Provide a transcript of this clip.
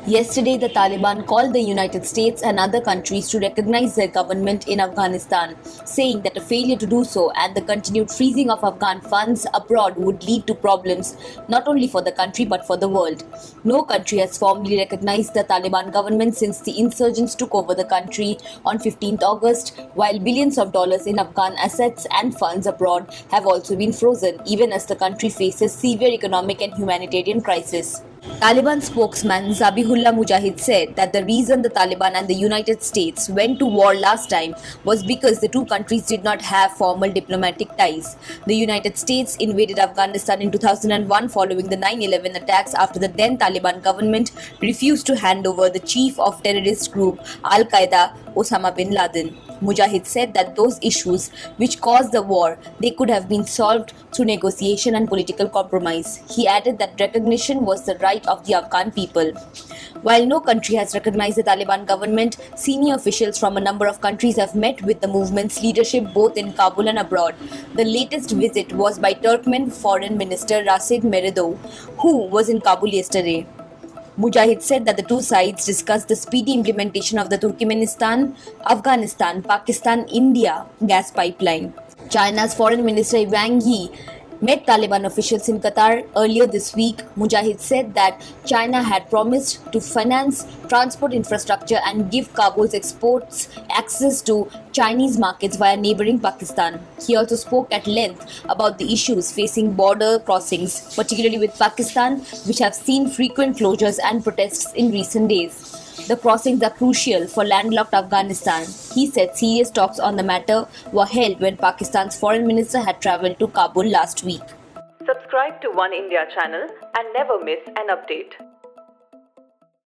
Yesterday, the Taliban called the United States and other countries to recognize their government in Afghanistan, saying that a failure to do so and the continued freezing of Afghan funds abroad would lead to problems not only for the country but for the world. No country has formally recognized the Taliban government since the insurgents took over the country on 15th August, while billions of dollars in Afghan assets and funds abroad have also been frozen, even as the country faces severe economic and humanitarian crisis. Taliban spokesman Zabihullah Mujahid said that the reason the Taliban and the United States went to war last time was because the two countries did not have formal diplomatic ties. The United States invaded Afghanistan in 2001 following the 9/11 attacks after the then Taliban government refused to hand over the chief of terrorist group Al-Qaeda, Osama bin Laden. Mujahid said that those issues which caused the war, they could have been solved through negotiation and political compromise. He added that recognition was the right of the Afghan people. While no country has recognized the Taliban government, senior officials from a number of countries have met with the movement's leadership both in Kabul and abroad. The latest visit was by Turkmen Foreign Minister Rasid Meredov, who was in Kabul yesterday. Mujahid said that the two sides discussed the speedy implementation of the Turkmenistan, Afghanistan, Pakistan, India gas pipeline. China's Foreign Minister Wang Yi met Taliban officials in Qatar earlier this week. Mujahid said that China had promised to finance transport infrastructure and give Kabul's exports access to Chinese markets via neighboring Pakistan. He also spoke at length about the issues facing border crossings, particularly with Pakistan, which have seen frequent closures and protests in recent days. The crossings are crucial for landlocked Afghanistan. He said serious talks on the matter were held when Pakistan's foreign minister had travelled to Kabul last week. Subscribe to One India channel and never miss an update.